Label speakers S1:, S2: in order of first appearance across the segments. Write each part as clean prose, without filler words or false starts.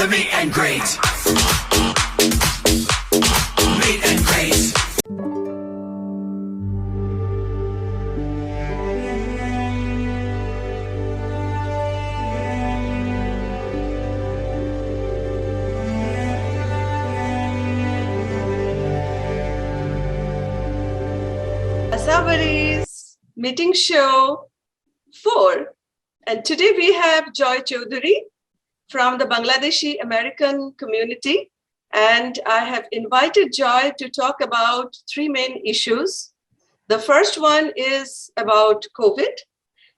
S1: the meet and greet. Meet and greet.
S2: Asavari's meeting show 4, and today we have Joy Chowdhury from the Bangladeshi American community, and I have invited Joy to talk about 3 main issues. The first one is about COVID,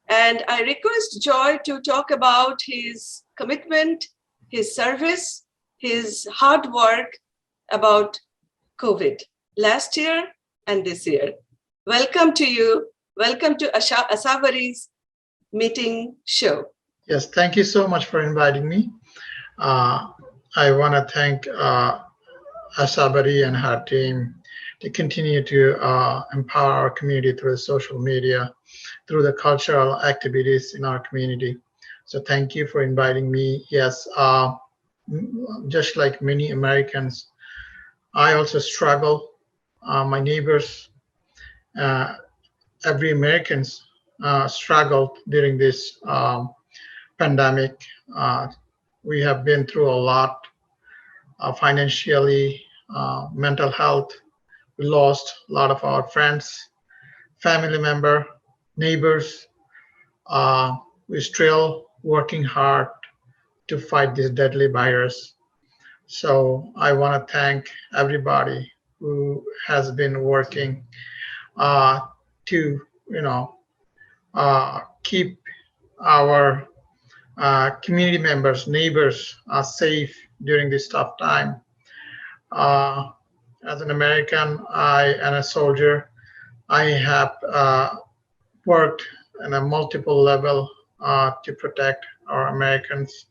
S2: and I request Joy to talk about his commitment, his service, his hard work about COVID last year and this year. Welcome to you. Welcome to Asavari's meeting show.
S3: Yes, thank you so much for inviting me. I want to thank Asavari and her team to continue to empower our community through social media, through the cultural activities in our community. So thank you for inviting me. Yes, just like many Americans, I also struggle. My neighbors, every Americans struggled during this pandemic. We have been through a lot financially, mental health. We lost a lot of our friends, family member, neighbors. We're still working hard to fight this deadly virus. So I want to thank everybody who has been working to, keep our community members, neighbors safe during this tough time. As an American and a soldier, I have worked on a multiple level to protect our Americans,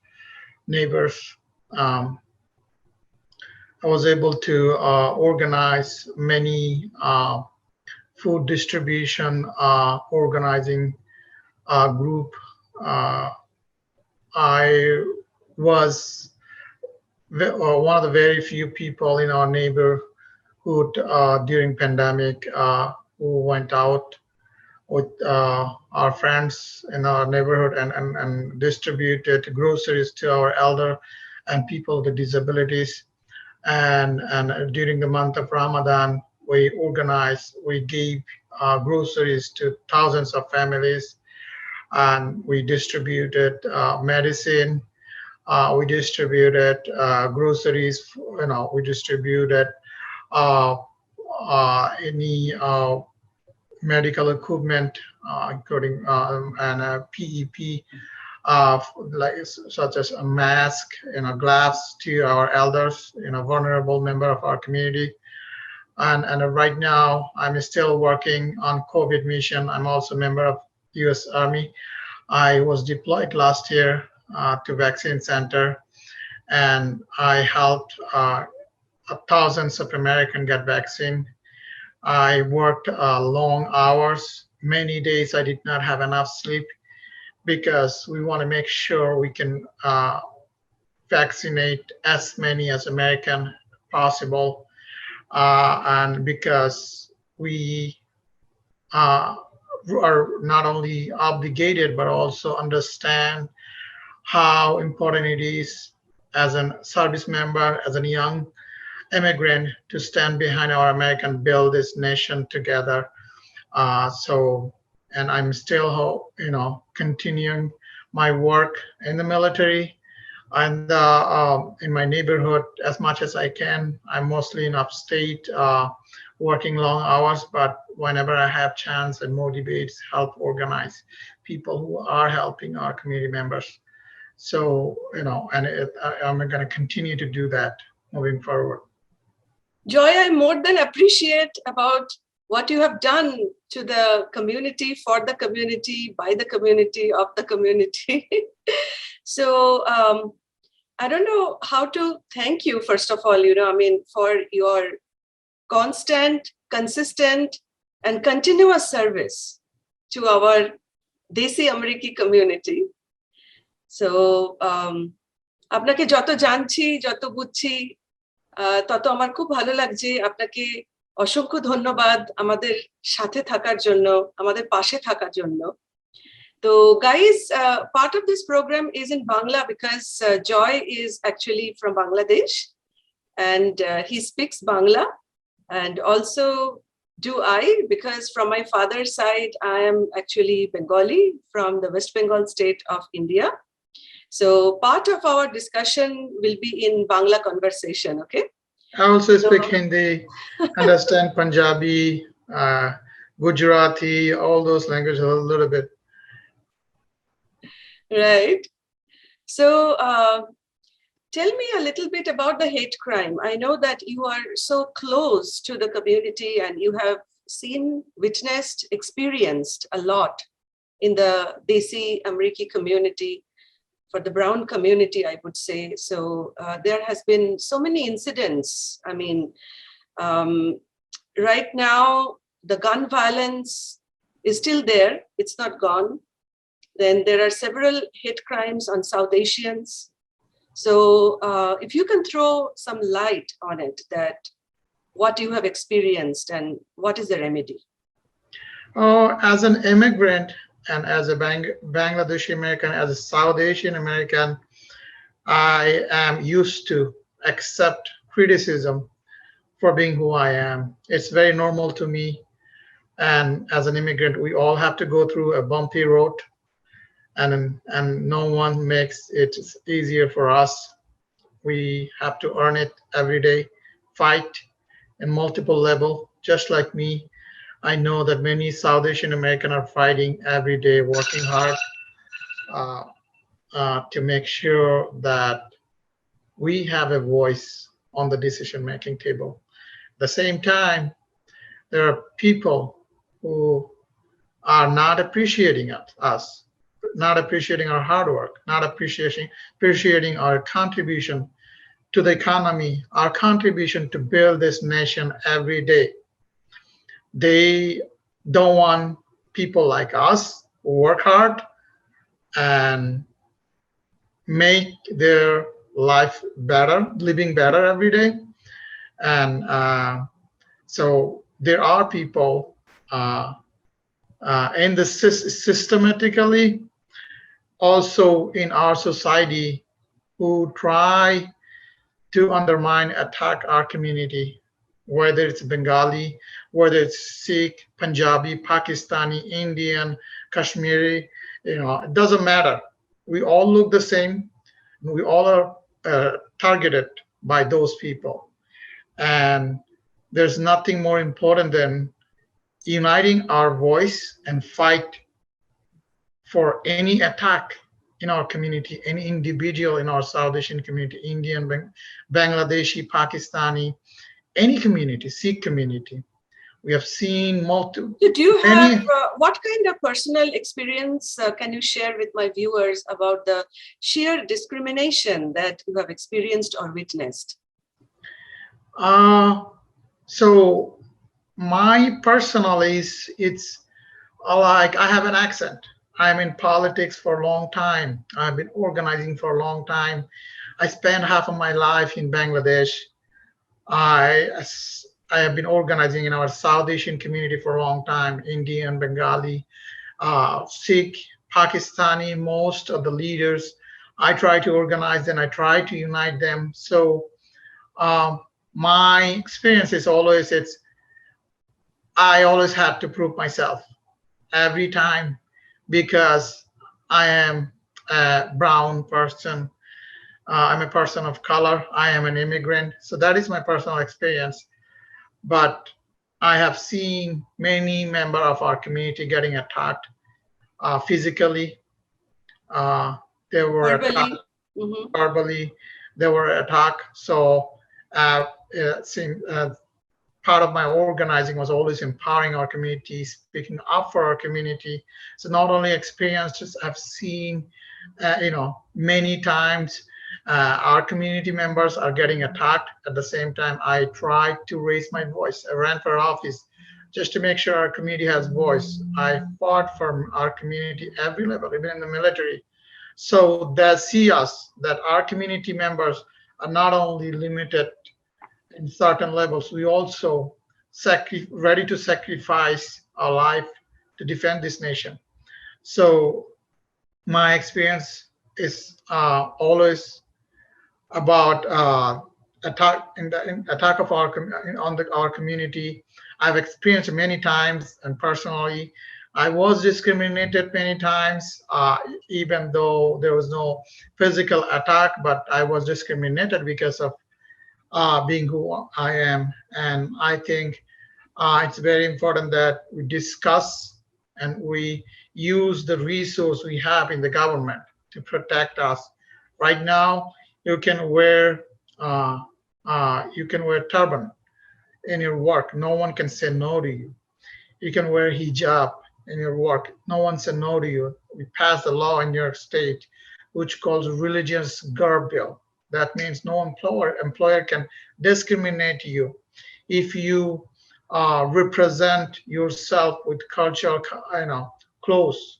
S3: neighbors. I was able to organize many food distribution organizing group. I was one of the very few people in our neighborhood during pandemic who went out with our friends in our neighborhood and distributed groceries to our elder and people with disabilities. And during the month of Ramadan, we gave groceries to thousands of families, and we distributed medicine. We distributed groceries. We distributed any medical equipment, including and PEP, such as a mask, gloves to our elders, vulnerable member of our community. And right now, I'm still working on COVID mission. I'm also a member of U.S. Army. I was deployed last year to vaccine center, and I helped thousands of Americans get vaccine. I worked long hours. Many days I did not have enough sleep because we want to make sure we can vaccinate as many as American possible. And because we are not only obligated, but also understand how important it is as a service member, as a young immigrant, to stand behind our American, build this nation together. And I'm still, continuing my work in the military and in my neighborhood as much as I can. I'm mostly in upstate, working long hours, but whenever I have chance and motivates, help organize people who are helping our community members. So, I'm going to continue to do that moving forward.
S2: Joy, I more than appreciate about what you have done to the community, for the community, by the community, of the community. So I don't know how to thank you, first of all, for your constant, consistent, and continuous service to our Desi American community. So আপনাকে যত জানছি, যত বুঝছি, তত আমার খুব ভালো লাগছে। আপনাকে অসংখ্য ধন্যবাদ আমাদের সাথে থাকার জন্য, আমাদের পাশে থাকার জন্য। So guys, part of this program is in Bangla because Joy is actually from Bangladesh and he speaks Bangla, and also do I, because from my father's side, I am actually Bengali from the West Bengal state of India. So part of our discussion will be in Bangla conversation, okay?
S3: I also speak Hindi, understand Punjabi, Gujarati, all those languages a little bit.
S2: Right. So tell me a little bit about the hate crime. I know that you are so close to the community and you have seen, witnessed, experienced a lot in the Desi Amriki community, for the brown community, I would say. So there has been so many incidents. I mean, right now, the gun violence is still there. It's not gone. Then there are several hate crimes on South Asians. So if you can throw some light on it, that what you have experienced and what is the remedy?
S3: As an immigrant and as a Bangladeshi American, as a South Asian American, I am used to accept criticism for being who I am. It's very normal to me. And as an immigrant, we all have to go through a bumpy road, and no one makes it easier for us. We have to earn it every day, fight in multiple levels. Just like me, I know that many South Asian Americans are fighting every day, working hard to make sure that we have a voice on the decision-making table. At the same time, there are people who are not appreciating us, not appreciating our hard work, not appreciating our contribution to the economy, our contribution to build this nation every day. They don't want people like us who work hard and make their life better, living better every day. And so there are people in the systematically also in our society who try to undermine, attack our community, whether it's Bengali, whether it's Sikh, Punjabi, Pakistani, Indian, Kashmiri, it doesn't matter. We all look the same. We all are targeted by those people. And there's nothing more important than uniting our voice and fight for any attack in our community, any individual in our South Asian community, Indian, Bangladeshi, Pakistani, any community, Sikh community. We have seen multiple.
S2: Do you have, what kind of personal experience can you share with my viewers about the sheer discrimination that you have experienced or witnessed?
S3: So my personal it's like I have an accent. I'm in politics for a long time. I've been organizing for a long time. I spent half of my life in Bangladesh. I have been organizing in our South Asian community for a long time, Indian, Bengali, Sikh, Pakistani, most of the leaders. I try to organize and I try to unite them. So my experience is always, I always have to prove myself every time because I am a brown person. I'm a person of color. I am an immigrant. So that is my personal experience. But I have seen many members of our community getting attacked physically. They were attacked verbally. They were attacked. So part of my organizing was always empowering our community, speaking up for our community. So not only experiences I've seen, many times our community members are getting attacked. At the same time, I tried to raise my voice. I ran for office just to make sure our community has voice. I fought for our community every level, even in the military. So they see us, that our community members are not only limited in certain levels, we also ready to sacrifice our life to defend this nation. So my experience is always about attack of our community. I've experienced many times, and personally, I was discriminated many times, even though there was no physical attack, but I was discriminated because of being who I am. And I think it's very important that we discuss and we use the resource we have in the government to protect us. Right now, you can wear turban in your work. No one can say no to you. You can wear hijab in your work. No one said no to you. We passed a law in your state which calls religious garb bill. That means no employer can discriminate you if you represent yourself with cultural, clothes,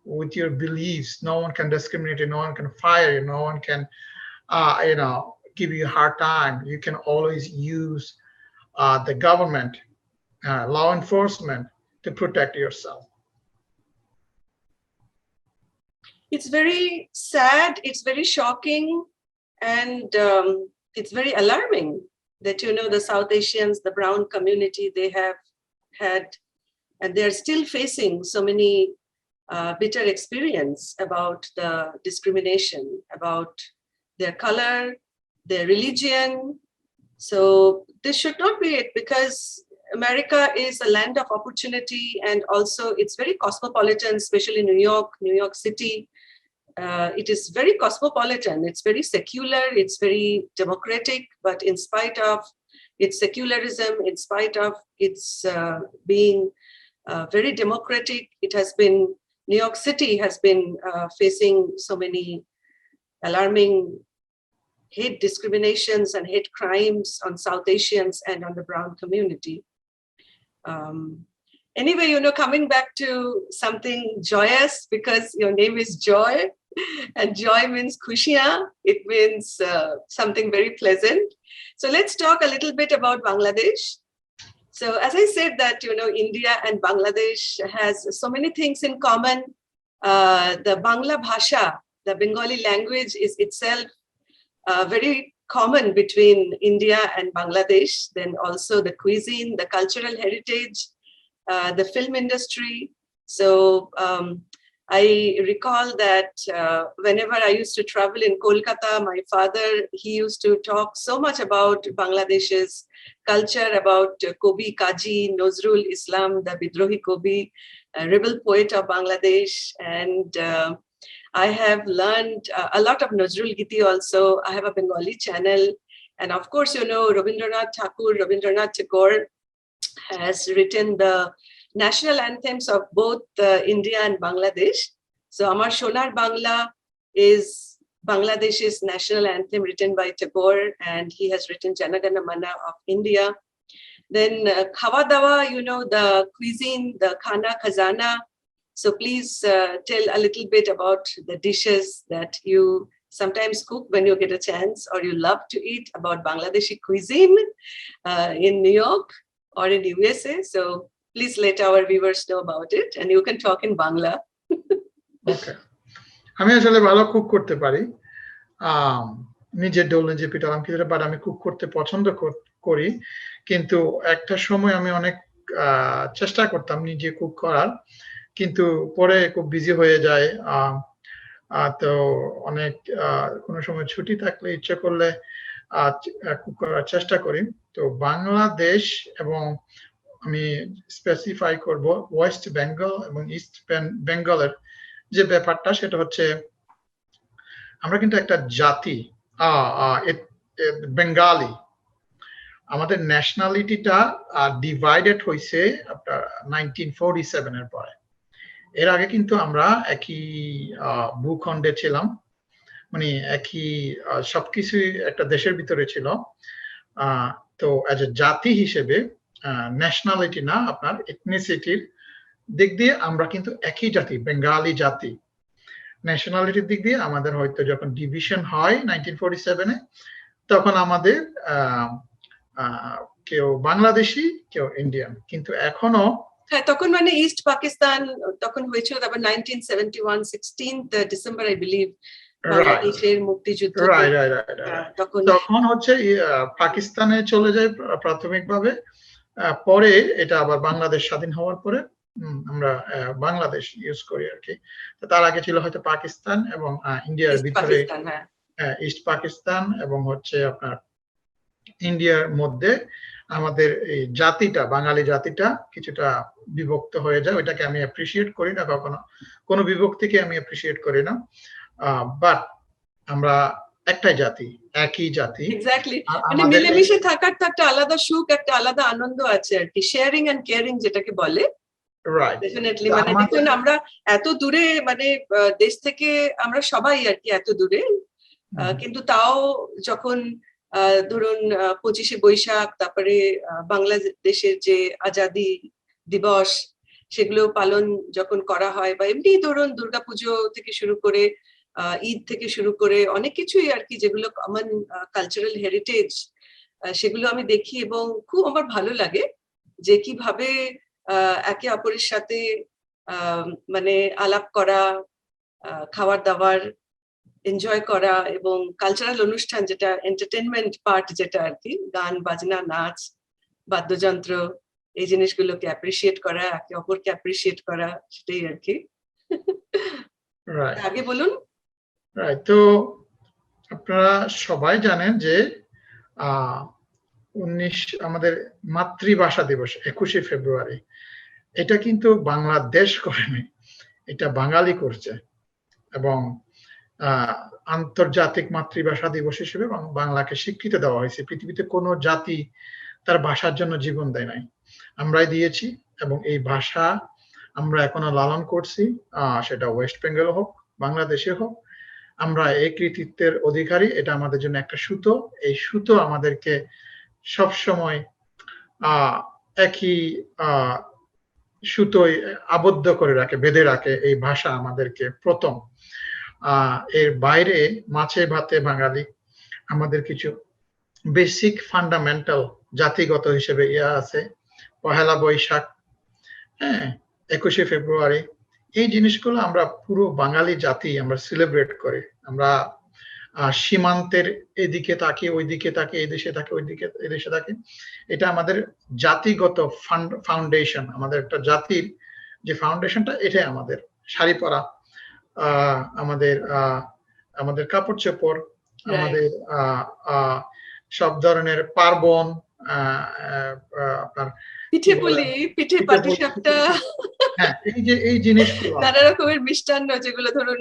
S3: with your beliefs. No one can discriminate you. No one can fire you. No one can, give you a hard time. You can always use the government, law enforcement to protect yourself.
S2: It's very sad, it's very shocking, and it's very alarming that, the South Asians, the brown community, they have had, and they're still facing so many bitter experience about the discrimination, about their color, their religion. So this should not be it, because America is a land of opportunity, and also it's very cosmopolitan, especially New York City. It is very cosmopolitan, it's very secular, it's very democratic, but in spite of its secularism, in spite of its being very democratic, New York City has been facing so many alarming hate discriminations and hate crimes on South Asians and on the brown community. Anyway, coming back to something joyous, because your name is Joy, and joy means Cuisine. It means something very pleasant. So let's talk a little bit about Bangladesh. So as I said that, India and Bangladesh has so many things in common. The Bangla Bhasha, the Bengali language, is itself very common between India and Bangladesh. Then also the cuisine, the cultural heritage, the film industry. So I recall that whenever I used to travel in Kolkata, my father, he used to talk so much about Bangladesh's culture, about Kobi Kaji Nazrul Islam, the Bidrohi Kobi, rebel poet of Bangladesh. And I have learned a lot of Nazrul Giti also. I have a Bengali channel. And of course, Ravindranath Tagore has written the national anthems of both India and Bangladesh. So Amar Shonar Bangla is Bangladesh's national anthem written by Tagore, and he has written Jana Gana Mana of India. Then Khawa Dawa, the cuisine, the Khana Khazana. So please tell a little bit about the dishes that you sometimes cook when you get a chance, or you love to eat, about Bangladeshi cuisine in New York or in USA. So please let our viewers know about it, and you can talk in Bangla.
S3: Okay. আমি আসলে ভালো cook করতে পারি, নিজের ডোল নিজে পিঠালাম কিছুটা, but আমি cook করতে পছন্দ করি। কিন্তু একটা সময় আমি অনেক চেষ্টা করতাম নিজে কুক করার, কিন্তু পরে খুব বিজি হয়ে যায়। তো অনেক কোনো সময় ছুটি থাকলে ইচ্ছে করলে কুক করার চেষ্টা করি। তো বাংলাদেশ এবং আমি স্পেসিফাই করব ওয়েস্ট বেঙ্গল এবং ইস্ট বেঙ্গলের যে ব্যাপারটা, সেটা হচ্ছে আমরা কিন্তু একটা জাতি, বেঙ্গালি। আমাদের ন্যাশনালিটিটা ডিভাইডেড হয়েছে আপনার 1947 এর পরে। এর আগে কিন্তু আমরা একই ভূখণ্ডে ছিলাম, মানে একই সবকিছুই একটা দেশের ভিতরে ছিল। তো অ্যাজ এ জাতি হিসেবে, ন্যাশনালিটি না, আপনার এথনিসিটির দিক দিয়ে আমরা কিন্তু একই জাতি, বেঙ্গালি জাতি। ন্যাশনালিটির দিক দিয়ে আমাদের হয়তো যখন ডিভিশন হয় 1947-এ, তখন আমাদের কেউ বাংলাদেশি, কেউ ইন্ডিয়ান। কিন্তু এখনো
S2: হ্যাঁ, তখন মানে ইস্ট পাকিস্তান তখন হয়েছিল, তারপর 1971 16th ডিসেম্বর আই বিলিভ বাংলাদেশের মুক্তিযুদ্ধ।
S3: তখন হচ্ছে পাকিস্তানে চলে যায় প্রাথমিকভাবে, পরে এটা আবার বাংলাদেশ স্বাধীন হওয়ার পরে আমরা বাংলাদেশ ইউজ করি আর কি। তার আগে ছিল হয়তো পাকিস্তান এবং ইন্ডিয়ার ভিতরে ইস্ট পাকিস্তান এবং হচ্ছে আপনার ইন্ডিয়ার মধ্যে আমাদের এই জাতিটা, বাঙালি জাতিটা কিছুটা বিভক্ত হয়ে যায়। ওইটাকে আমি অ্যাপ্রিসিয়েট করি না, কখনো কোনো বিভক্তিকে আমি অ্যাপ্রিসিয়েট করি না। বাট আমরা একটাই জাতি, একই জাতি।
S2: এক্স্যাক্টলি, মানে মিলেমিশে থাকার তো একটা আলাদা সুখ, একটা আলাদা আনন্দ আছে আর কি, শেয়ারিং এন্ড কেয়ারিং যেটাকে বলে।
S3: Right,
S2: definitely. মানে দেখুন আমরা এত দূরে, মানে দেশ থেকে আমরা সবাই আর কি এত দূরে, কিন্তু তাও যখন ধরুন 25শে বৈশাখ, তারপরে বাংলাদেশের যে আজাদি দিবস, সেগুলো পালন যখন করা হয়, বা এমনি ধরুন দুর্গাপুজো থেকে শুরু করে ঈদ থেকে শুরু করে অনেক কিছুই আর কি, যেগুলো কমন কালচারাল হেরিটেজ, সেগুলো আমি দেখি এবং খুব আমার ভালো লাগে যে কিভাবে একে অপরের সাথে মানে আলাপ করা, খাবার দাবার এনজয় করা, এবং কালচারাল অনুষ্ঠান যেটা এন্টারটেনমেন্ট পার্ট, যেটা আর কি গান বাজনা নাচ বাদ্যযন্ত্র, এই জিনিসগুলোকে অ্যাপ্রিসিয়েট করা, একে অপরকে অ্যাপ্রিসিয়েট করা, সেটাই আর কি। আগে বলুন।
S3: তো আপনারা সবাই জানেন যে আমাদের মাতৃভাষা দিবস 21শে ফেব্রুয়ারি, এটা কিন্তু বাংলাদেশ করেনি, এটা বাঙালি করছে। এবং আন্তর্জাতিক মাতৃভাষা দিবস হিসেবে বাংলাকে স্বীকৃতি দেওয়া হয়েছে। পৃথিবীতে কোনো জাতি তার ভাষার জন্য জীবন দেয় নাই, আমরাই দিয়েছি। এবং এই ভাষা আমরা এখনো লালন করছি, সেটা ওয়েস্ট বেঙ্গল হোক, বাংলাদেশে হোক। আমরা এই কৃতিত্বের অধিকারী, এটা আমাদের জন্য একটা সুতো। এই সুতো আমাদেরকে সবসময় একই সুতোয় আবদ্ধ করে রাখে, বেঁধে রাখে। এই ভাষা আমাদেরকে প্রথম, এর বাইরে মাছে ভাতে বাঙালি, আমাদের কিছু বেসিক ফান্ডামেন্টাল জাতিগত হিসেবে আছে। পহেলা বৈশাখ, হ্যাঁ, 21শে ফেব্রুয়ারি, এই জিনিসগুলো আমরা পুরো বাঙালি জাতি আমরা সেলিব্রেট করি। আমরা সীমান্তের এদিকে তাকি, ওইদিকে তাকি, এই দেশে থাকে, ওইদিকে এই দেশে থাকে। এটা আমাদের জাতিগত ফাউন্ডেশন, আমাদের একটা জাতির যে ফাউন্ডেশনটা, এটাই আমাদের শাড়ি পরা, আমাদের কাপড় চোপড়, আমাদের সব ধরনের পার্বণ, আপনার
S2: পিঠে পাটিসাপটা,
S3: হ্যাঁ, এই জিনিসগুলো,
S2: নানা রকমের মিষ্টান্ন, যেগুলো ধরুন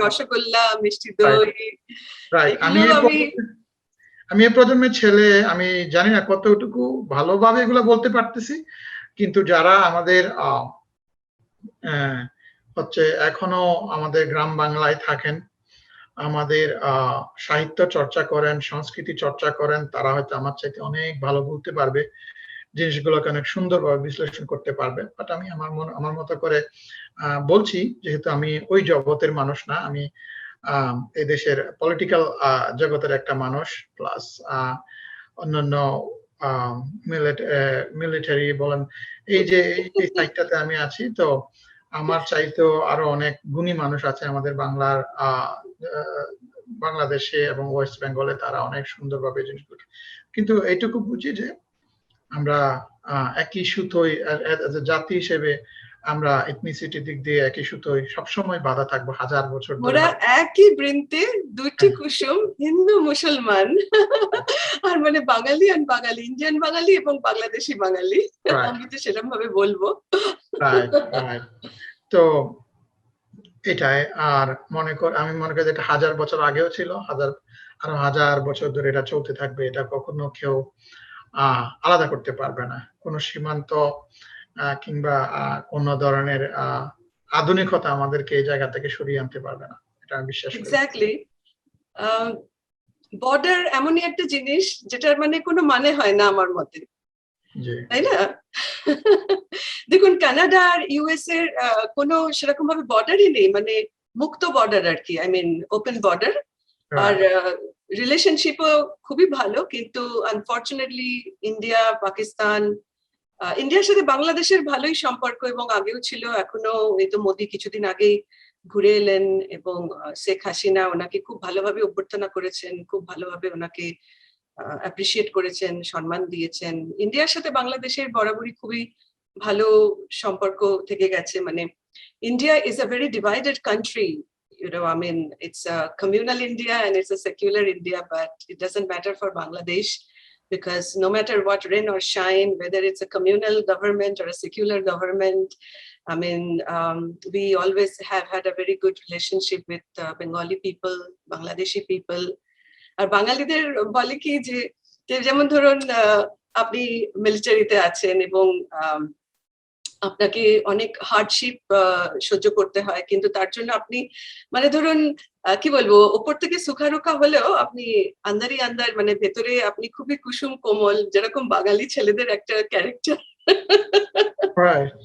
S2: রসগোল্লা, মিষ্টি দই।
S3: আমি এই প্রজন্মের ছেলে, আমি জানি না কতটুকু ভালোভাবে এগুলো বলতে পারতেছি, কিন্তু যারা আমাদের হচ্ছে এখনো আমাদের গ্রাম বাংলায় থাকেন, আমাদের সাহিত্য চর্চা করেন, সংস্কৃতি চর্চা করেন, তারা হয়তো আমার চাইতে অনেক ভালো বলতে পারবে, জিনিসগুলোকে অনেক সুন্দরভাবে বিশ্লেষণ করতে পারবে। বাট আমি আমার মতো করে বলছি, যেহেতু আমি ওই জগতের মানুষ না, আমি এই দেশের পলিটিক্যাল জগতের একটা মানুষ, প্লাস অন্যান্য মিলিটারি বলেন, এই যে এই সাইডটাতে আমি আছি। তো আমার চাইতেও আরো অনেক গুণী মানুষ আছে আমাদের বাংলাদেশে এবং ওয়েস্ট বেঙ্গলে, তারা অনেক সুন্দরভাবে জিনিসগুলো। কিন্তু এইটুকু বুঝি যে আমরা একই সুতোয় জাতি হিসেবে, আমরা এথনিসিটি দিক দিয়ে একই সুতোয় সবসময় বাঁধা থাকবো, 1000 বছর ধরে।
S2: ওরা একই বৃন্তে দুটি কুসুম, হিন্দু মুসলমান, আর মানে বাঙালি আর বাঙালি, ইন্ডিয়ান বাঙালি এবং বাংলাদেশি বাঙালি, আমি তো সেরকম ভাবে বলবো।
S3: তো এটাই। আর আমি মনে করি এটা 1000 বছর আগেও ছিল, আরো 1000 বছর ধরে এটা চলতে থাকবে। এটা কখনো কেউ আলাদা করতে পারবে না। কোনো সীমান্ত কিংবা কোন ধরনের আধুনিকতা আমাদেরকে এই জায়গা থেকে সরিয়ে আনতে পারবে না, এটা আমি বিশ্বাস করি।
S2: এক্স্যাক্টলি। বর্ডার এমনই একটা জিনিস যেটার মানে কোনো মানে হয় না আমার মতে, তাই না? দেখুন, কানাডা আর ইউএস এর কোনো সেরকম ভাবে বর্ডারই নেই, মানে মুক্ত বর্ডার আর কি, আই মিন ওপেন বর্ডার। আর
S3: Right.
S2: রিলেশনশিপও খুবই ভালো, কিন্তু আনফর্চুনেটলি ইন্ডিয়া, পাকিস্তান, ইন্ডিয়ার সাথে বাংলাদেশের ভালোই সম্পর্ক, এবং আগেও ছিল, এখনো। এই তো মোদি কিছুদিন আগেই ঘুরে এলেন, এবং শেখ হাসিনা ওনাকে খুব ভালোভাবে অভ্যর্থনা করেছেন, খুব ভালোভাবে ওনাকে অ্যাপ্রিসিয়েট করেছেন, সম্মান দিয়েছেন। ইন্ডিয়ার সাথে বাংলাদেশের বরাবরই খুবই ভালো সম্পর্ক থেকে গেছে। মানে India is a very divided country, you know, I mean, it's a communal India and it's a secular India, but it doesn't matter for Bangladesh, because no matter what rain or shine, whether it's a communal government or a secular government, I mean, we always have had a very good relationship with Bengali people, Bangladeshi people. আর বাঙালিদের বলে কি যে, যেমন ধরুন আপনি মিলিটারিতে আছেন এবং আপনাকে অনেক হার্ডশিপ সহ্য করতে হয়, কিন্তু তার জন্য আপনি মানে ধরুন কি বলবো, ওপর থেকে সুখারুখা হলেও আপনি আন্দারি আন্দার, মানে ভেতরে আপনি খুবই কুসুম কোমল, যেরকম বাঙালি ছেলেদের একটা ক্যারেক্টার।
S3: Right.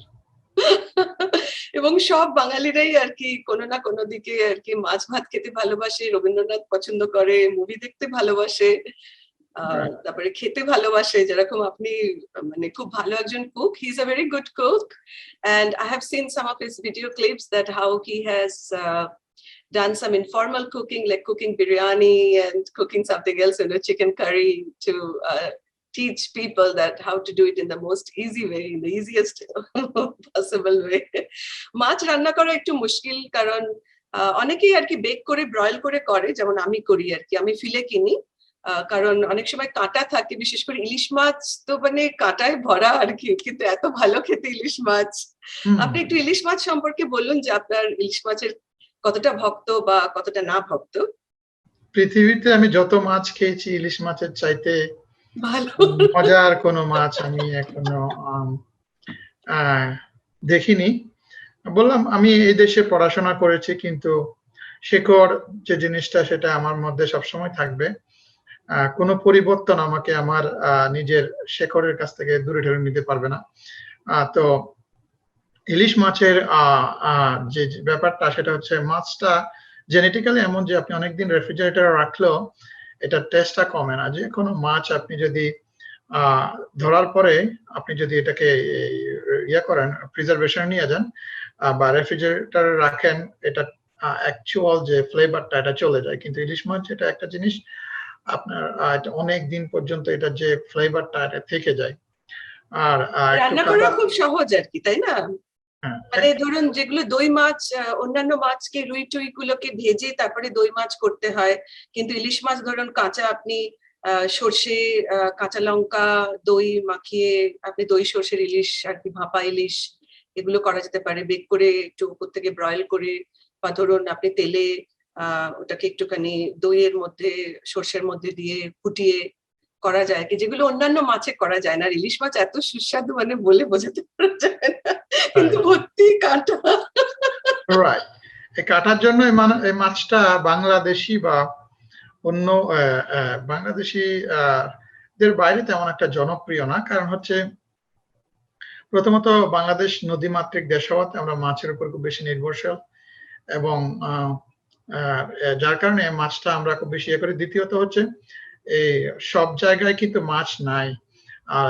S2: এবং সব বাঙালিরাই আর কি কোনো না কোনো দিকে আর কি মাছ ভাত খেতে ভালোবাসে, রবীন্দ্রনাথ পছন্দ করে, মুভি দেখতে ভালোবাসে,
S3: Right.
S2: তারপরে খেতে ভালোবাসে। যেরকম আপনি মানে খুব ভালো একজন cook, he is a very good cook, and I have seen some of his video clips that how he has done some informal cooking, like cooking biryani and cooking something else, you know, chicken curry, to teach people that how to do it in the most easy way, in the easiest possible way. মাছ রান্না করা একটু মুশকিল, কারণ অনেকেই আর কি bake করে broil করে করে, যেমন আমি করি আর কি, আমি ফিলে কিনি, কারণ অনেক সময় কাঁটা থাকে, বিশেষ করে ইলিশ মাছ তো মানে কাঁটায় ভরা আর কি, কিন্তু এত ভালো খেতে ইলিশ মাছ। আপনি একটু ইলিশ মাছ সম্পর্কে বলুন যে আপনার ইলিশ মাছের কতটা ভক্ত বা কতটা না ভক্ত।
S3: পৃথিবীতে আমি যত মাছ খেয়েছি, ইলিশ মাছের চাইতে
S2: ভালো
S3: মজার কোনো মাছ আমি এখনো দেখিনি। বললাম আমি এই দেশে পড়াশোনা করেছি, কিন্তু শেকড় যে জিনিসটা সেটা আমার মধ্যে সবসময় থাকবে। কোনো পরিবর্তন আমাকে আমার নিজের শেকড়ের কাছ থেকে দূরে ঠেলে নিতে পারবে না। তো ইলিশ মাছের যে ব্যাপারটা, সেটা হচ্ছে মাছটা জেনেটিক্যালি এমন যে আপনি অনেকদিন রেফ্রিজারেটরে রাখলেও এটার টেস্টটা কমে না। যে কোনো মাছ আপনি যদি ধরার পরে আপনি যদি এটাকে করেন, প্রিজার্ভেশন নিয়ে যান বা রেফ্রিজারেটরে রাখেন, এটা অ্যাকচুয়াল যে ফ্লেভারটা এটা চলে যায়। কিন্তু ইলিশ মাছ এটা একটা জিনিস, আপনার অনেক দিন পর্যন্ত এটা যে ফ্লেভারটা এটা থেকে যায়। আর
S2: রান্না করা খুব সহজ আর কি, তাই না? মানে ধরুন যেগুলো দই মাছ, অন্যান্য মাছকে রুই টুই গুলোকে ভেজে তারপরে দই মাছ করতে হয়, কিন্তু ইলিশ মাছ ধরুন কাঁচা, আপনি সর্ষে, কাঁচা লঙ্কা, দই মাখিয়ে আপনি দই সর্ষের ইলিশ আর কি, ভাপা ইলিশ, এগুলো করা যেতে পারে। বেক করে একটু উপর থেকে ব্রয়েল করে, বা ধরুন আপনি তেলে ওটাকে একটুখানি দইয়ের মধ্যে, সর্ষের মধ্যে দিয়ে ফুটিয়ে করা যায় কি, যেগুলো অন্যান্য মাছে করা যায় না। ইলিশ মাছ এত সুস্বাদু মানে বলে বোঝাতে পারা যায় না, কিন্তু ভর্তি কাঁটা।
S3: রাইট, এই কাঁটার জন্য এই মাছটা বাংলাদেশি বা অন্য বাংলাদেশি দের বাইরে তেমন একটা জনপ্রিয় না। কারণ হচ্ছে প্রথমত বাংলাদেশ নদীমাতৃক দেশ হওয়াতে আমরা মাছের উপর খুব বেশি নির্ভরশীল, এবং যার কারণে মাছটা আমরা খুব বেশি করি। দ্বিতীয়ত হচ্ছে এই সব জায়গায় কিন্তু মাছ নাই, আর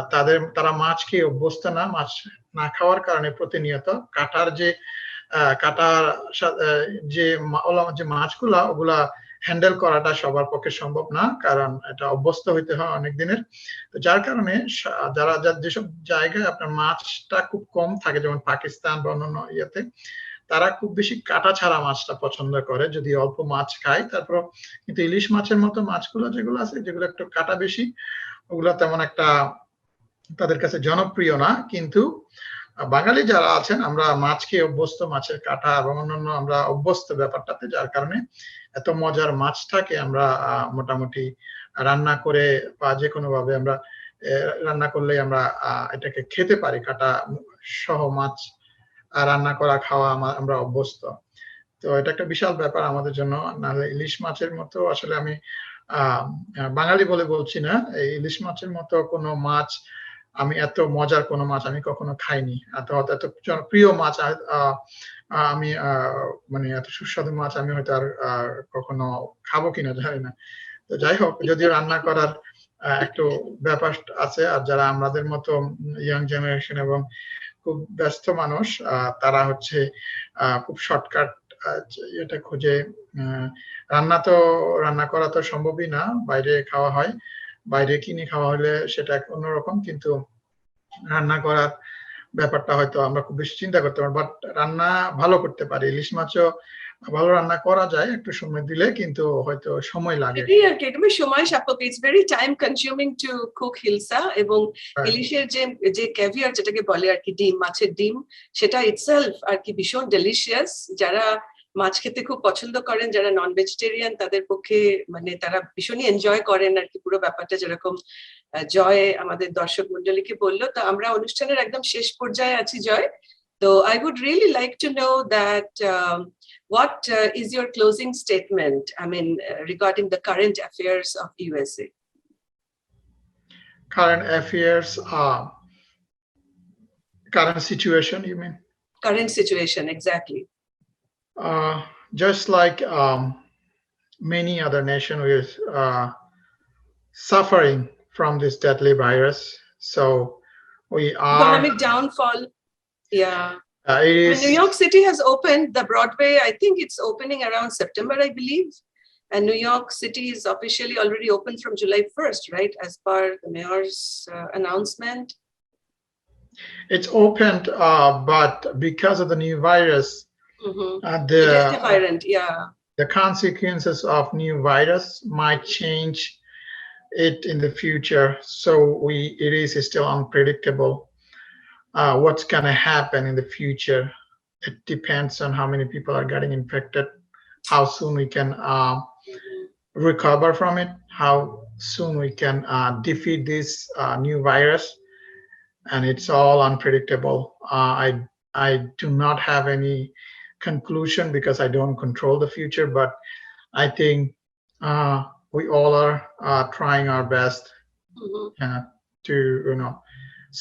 S3: তারা মাছ খেয়ে অভ্যস্ত না। মাছ না খাওয়ার কারণে প্রতিনিয়ত কাঁটার যে মাছগুলা, ওগুলা হ্যান্ডেল করাটা সবার পক্ষে সম্ভব না, কারণ এটা অভ্যস্ত হইতে হয় অনেক দিনের। তো যার কারণে যেসব জায়গায় আপনার মাছটা খুব কম থাকে, যেমন পাকিস্তান বা অন্যান্য ইয়েতে, তারা খুব বেশি কাঁটা ছাড়া মাছটা পছন্দ করে, যদি অল্প মাছ খায়। তারপর কিন্তু ইলিশ মাছের মতো মাছগুলো যেগুলো আছে, যেগুলো একটু কাঁটা বেশি, ওগুলো তেমন একটা তাদের কাছে জনপ্রিয় না। কিন্তু বাঙালি যারা আছেন, আমরা মাছ খেয়ে অভ্যস্ত, মাছের কাঁটা এবং অন্যান্য আমরা অভ্যস্ত ব্যাপারটাতে, যার কারণে এত মজার মাছটাকে আমরা মোটামুটি রান্না করে বা যে কোনো ভাবে আমরা রান্না করলে আমরা এটাকে খেতে পারি। কাঁটা সহ মাছ রান্না করা খাওয়া আমরা অভ্যস্ত। তো এটা একটা বিশাল ব্যাপার আমাদের জন্য। নাহলে ইলিশ মাছের মতো, আসলে আমি বাঙালি বলে বলছি না, এই ইলিশ মাছের মতো কোনো মাছ আমি এত মজার কোনো মাছ আমি কখনো খাইনি, এত এত প্রিয় মাছ আমি মানে এত সুস্বাদু মাছ আমি হয়তো আর কখনো খাবো কিনা জানি না। তো যাই হোক, যদিও রান্না করার একটু ব্যাপার আছে, আর যারা আমাদের মতো ইয়াং জেনারেশন এবং খুব ব্যস্ত মানুষ, তারা হচ্ছে খুব শর্টকাট এটা খুঁজে, রান্না করা তো সম্ভবই না, বাইরে খাওয়া হয়, বাইরে কিনে খাওয়া হলে সেটা অন্যরকম, কিন্তু রান্না করার ব্যাপারটা হয়তো আমরা খুব বেশি চিন্তা করতে পারি, বাট রান্না ভালো করতে পারি। ইলিশ মাছও ভালো রান্না করা যায় একটু সময় দিলে, কিন্তু হয়তো সময় লাগে।
S2: সময় সাপেক্ষ, it's very time consuming to cook hilsa. এবং ইলিশের যে ক্যাভিয়ার যেটাকে বলে আর কি, ডিম, মাছের ডিম, সেটা ইটসেলফ আর কি ভীষণ ডেলিশিয়াস। যারা মাছ খেতে খুব পছন্দ করেন, যারা নন ভেজিটেরিয়ান, তাদের পক্ষে মানে তারা ভীষণই এনজয় করেন আর কি পুরো ব্যাপারটা, যেরকম জয় আমাদের দর্শক মন্ডলীকে বললো। তো আমরা অনুষ্ঠানের একদম শেষ পর্যায়ে আছি জয়। তো I would really like to know that what is your closing statement, I mean, regarding the current affairs of USA?
S3: Current affairs, current situation, you mean?
S2: Current situation, exactly.
S3: Just like many other nations, we're suffering from this deadly virus. So we are
S2: economic downfall. Yeah. New York City has opened the Broadway. I think it's opening around September, I believe. And New York City is officially already open from July 1st, right? As per the mayor's announcement.
S3: It's opened, but because of the new virus,
S2: the variant, yeah.
S3: The consequences of new virus might change it in the future. So it is still unpredictable. What's going to happen in the future? It depends on how many people are getting infected, how soon we can recover from it, how soon we can defeat this new virus. And it's all unpredictable. I do not have any conclusion because I don't control the future, but I think we all are trying our best to,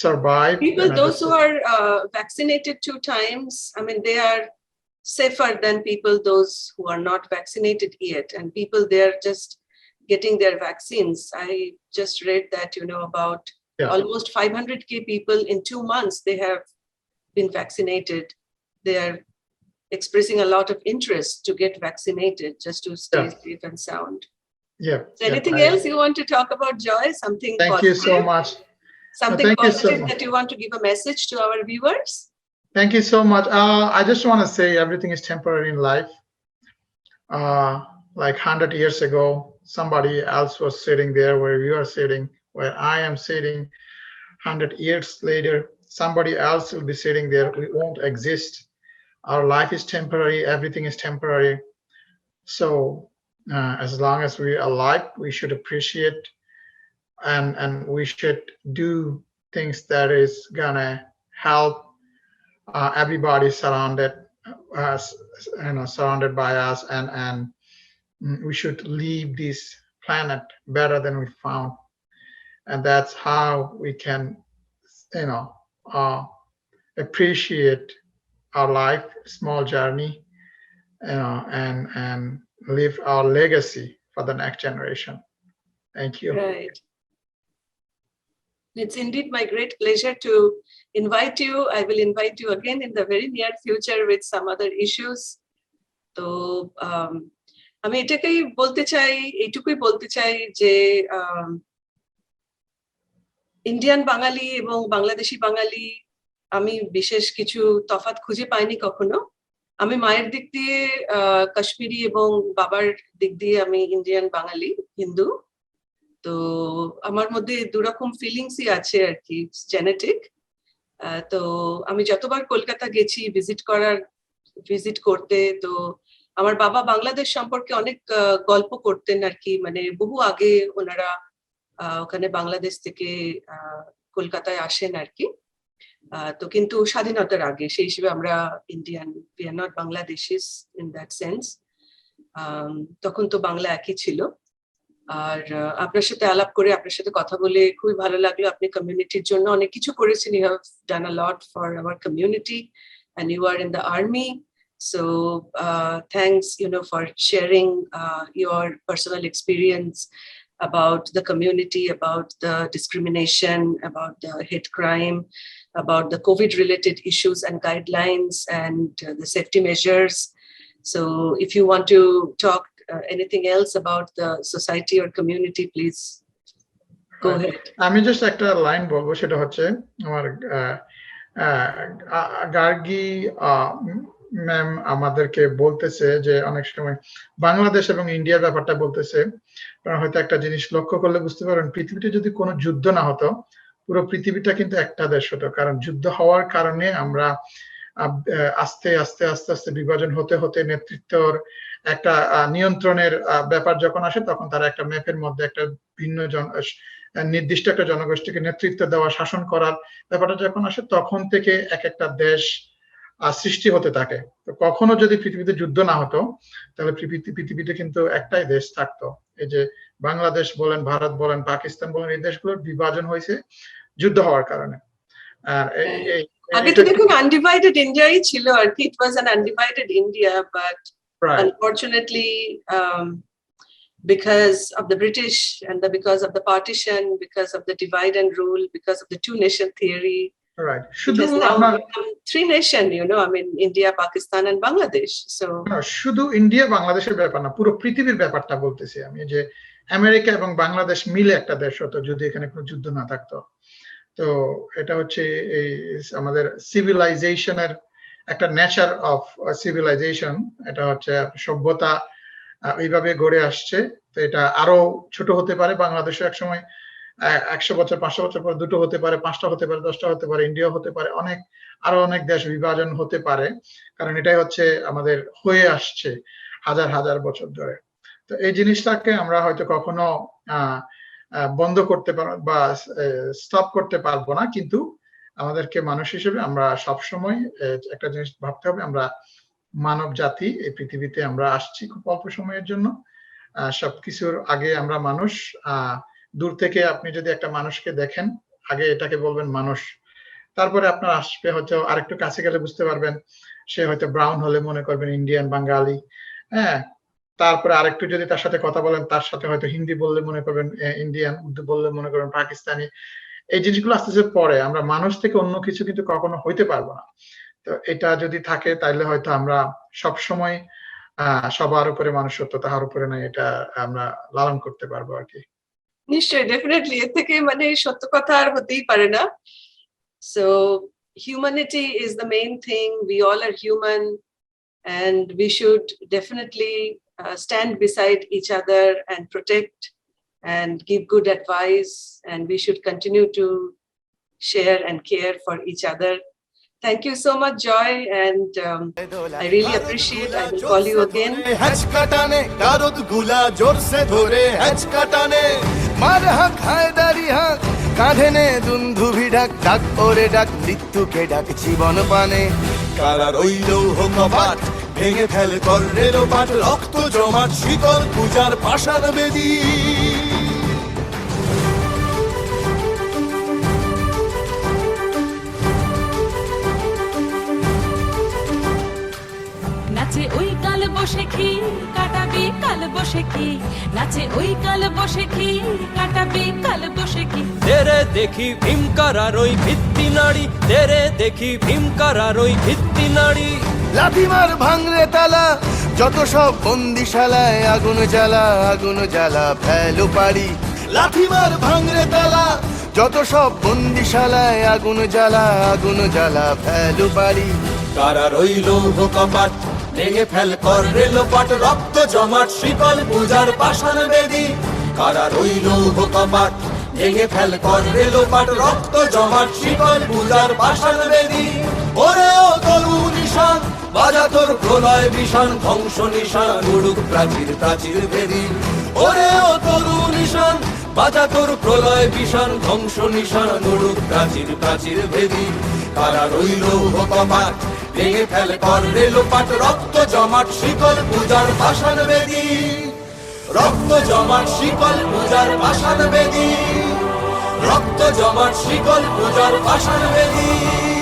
S3: survive.
S2: People, those who are vaccinated 2 times, I mean, they are safer than people, those who are not vaccinated yet. And people, they're just getting their vaccines. I just read that, about almost 500,000 people in 2 months, they have been vaccinated. They are expressing a lot of interest to get vaccinated just to stay safe and sound.
S3: Yeah.
S2: So anything else you want to talk about, Joy? Something
S3: Thank
S2: positive?
S3: you so much.
S2: Something positive that you want to give a message to our viewers?
S3: Thank you so much. I just want to say everything is temporary in life. Like 100 years ago, somebody else was sitting there where you are sitting, where I am sitting. 100 years later, somebody else will be sitting there. We won't exist. Our life is temporary. Everything is temporary. So as long as we're alive, we should appreciate and we should do things that is gonna help everybody surrounded us, surrounded by us, and we should leave this planet better than we found. And that's how we can, appreciate our life, small journey, and leave our legacy for the next generation. Thank you.
S2: Right. It's indeed my great pleasure to invite you. I will invite you again in the very near future with some other issues. So, আমি এইটুকুই বলতে চাই যে Indian বাঙালি এবং বাংলাদেশি বাঙালি আমি বিশেষ কিছু তফাৎ খুঁজে পাইনি কখনো। আমি মায়ের দিক দিয়ে কাশ্মীরি এবং বাবার দিক দিয়ে আমি ইন্ডিয়ান বাঙালি হিন্দু। তো আমার মধ্যে 2 রকম ফিলিংসই আছে আর কি, জেনেটিক। তো আমি যতবার কলকাতা গেছি ভিজিট করতে, তো আমার বাবা বাংলাদেশ সম্পর্কে অনেক গল্প করতেন আর কি, মানে বহু আগে ওনারা ওখানে বাংলাদেশ থেকে কলকাতায় আসেন আর কি। তো কিন্তু স্বাধীনতার আগে, সেই হিসেবে আমরা Indian, we are not বাংলাদেশিস in that sense. তখন তো বাংলা একই ছিল। আর আপনার সাথে আলাপ করে আপনার সাথে কথা বলে খুবই ভালো লাগলো। আপনি কমিউনিটির জন্য অনেক কিছু করেছেন। You have done a lot for our community and you are in the army, so thanks for sharing your personal experience about the community, about the discrimination, about the hate crime, about the COVID related issues and guidelines and the safety measures. So if you want to talk anything else about the society or community, please go ahead.
S3: আমি just একটা line বলবো, সেটা হচ্ছে আমার Gargi ma'am আমাদেরকে বলতেছে যে অনেক সময় বাংলাদেশ এবং ইন্ডিয়ার ব্যাপারটা বলতেছে, হয়তো একটা জিনিস লক্ষ্য করলে বুঝতে পারেন, পৃথিবীতে যদি কোনো যুদ্ধ না হতো পুরো পৃথিবীটা কিন্তু একটা দেশ হতো। কারণ যুদ্ধ হওয়ার কারণে আমরা আস্তে আস্তে আস্তে আস্তে বিভাজন হতে হতে নেতৃত্বর একটা নিয়ন্ত্রণের ব্যাপার যখন আসে, তখন তারা একটা ম্যাপের মধ্যে একটা ভিন্ন নির্দিষ্ট একটা জনগোষ্ঠীকে নেতৃত্ব দেওয়া, শাসন করার ব্যাপারটা যখন আসে, তখন থেকে এক একটা দেশ সৃষ্টি হতে থাকে। তো কখনো যদি পৃথিবীতে যুদ্ধ না হতো তাহলে পৃথিবীতে কিন্তু একটাই দেশ থাকতো। এই যে বাংলাদেশ বলেন, ভারত বলেন, পাকিস্তান বলেন, এই দেশগুলোর বিভাজন হয়েছে যুদ্ধ হওয়ার কারণে। আর
S2: আগে তো দেখুন আনডিভাইডেড ইন্ডিয়াই ছিল আর কি, it was an undivided India, but unfortunately because of the British and because of the partition, because of the divide and rule, because of the two nation theory,
S3: right,
S2: শুধু three nation, I mean India, Pakistan and Bangladesh. So
S3: শুধু India বাংলাদেশের ব্যাপার না, পুরো পৃথিবীর ব্যাপারটা বলতেছি আমি, যে আমেরিকা এবং বাংলাদেশ মিলে একটা দেশ হতো যদি এখানে কোনো যুদ্ধ না থাকতো। তো এটা হচ্ছে এই আমাদের সিভিলাইজেশনের একটা নেচার অফ সিভিলাইজেশন, এটা হচ্ছে সভ্যতা এইভাবে গড়ে আসছে। তো এটা আরো ছোট হতে পারে, বাংলাদেশে একসময় 100 বছর 500 বছর পর দুটো হতে পারে, 5টা হতে পারে, 10টা হতে পারে, ইন্ডিয়া হতে পারে, আরো অনেক দেশ বিভাজন হতে পারে, কারণ এটাই হচ্ছে আমাদের হয়ে আসছে হাজার হাজার বছর ধরে। তো এই জিনিসটাকে আমরা হয়তো কখনো বন্ধ করতে পারবো বা স্টপ করতে পারবো না, কিন্তু আমাদেরকে মানুষ হিসেবে আমরা সবসময় একটা জিনিস ভাবতে হবে, আমরা মানব জাতি, এই পৃথিবীতে আমরা আসছি খুব অল্প সময়ের জন্য। সবকিছুর আগে আমরা মানুষ। দূর থেকে আপনি যদি একটা মানুষকে দেখেন, আগে এটাকে বলবেন মানুষ, তারপরে আপনার আসবে হয়তো আরেকটু কাছে গেলে বুঝতে পারবেন সে হয়তো ব্রাউন হলে মনে করবেন ইন্ডিয়ান, বাঙালি, হ্যাঁ। তারপরে আরেকটু যদি তার সাথে কথা বলেন, তার সাথে হয়তো হিন্দি বললে মনে করবেন ইন্ডিয়ান, উর্দু বললে মনে করবেন পাকিস্তানি। এই জিনিসগুলো আস্তে আস্তে পরে, আমরা মানুষ থেকে অন্য কিছু কিন্তু কখনো হইতে পারবো না। তো এটা যদি থাকে তাহলে হয়তো আমরা সব সময় সবার উপরে মানুষত্ব, তাহার উপরে নাই, এটা আমরা লালন করতে পারবো আর কি।
S2: নিশ্চয়ই, ডেফিনেটলি, এর থেকে মানে সত্য কথা আর হতেই পারে না। So humanity is the main thing. We all are human and we should definitely stand beside each other and protect and give good advice, and we should continue to share and care for each other. Thank you so much, Joy, and I really appreciate. I will call you again.
S4: কাঁধেনে দুন্ধুভি ডাক, ডাক ওরে ডাক, মৃত্যুকে ডাক জীবন পানে। কারা রইল কপাট, ভেঙে ফেলে কর্ণের পাট, রক্ত জমাট শিকল পূজার পাষাণ বেদী।
S5: নাচে ওই কাল বসে কি কাটাবি কাল বসে কি, নাচে ওই কাল বসে কি কাটাবি কাল বসে কি।
S6: তেরে দেখি ভীমকারার ওই ভিত্তি নাড়ি, তেরে দেখি ভীমকারার ওই ভিত্তি নাড়ি।
S4: লাথিমার ভাঙরে তালা, যত সব বন্দিশালায় আগুন জ্বালা, আগুন জ্বালা ফেলো পারি। লাথিমার ভাঙরে তালা, যত সব বন্দিশালায় আগুন জ্বালা, আগুন জ্বালা ফেলো পারি।
S6: কারা রইল কপাট, ভেঙে ফেল কর রেলপাট, রক্ত জমাট শিকল পূজার পাষাণ বেদী। কারা রইল কপাট, ভেঙে ফেল কর রেলপাট, রক্ত জমাট শিকল পূজার পাষাণ বেদী। ওরে ও তরু নিশান, বাজা তোর প্রলয় বিষাণ, ধ্বংস নিশান উড়ুক প্রাচীর প্রাচীর ভেদী। ওরে ও তরু নিশান, বাজা তোর প্রলয় বিষাণ, ধ্বংস নিশান উড়ুক প্রাচীর প্রাচীর ভেদী। কারা রইল কপাট, ভেঙে ফেল কর রেলপাট, রক্ত জমাট শিকল পূজার পাষাণ বেদী। রক্ত জমাট শিকল পূজার পাষাণ বেদী, রক্ত জমাট শিকল পূজার পাষাণ বেদী।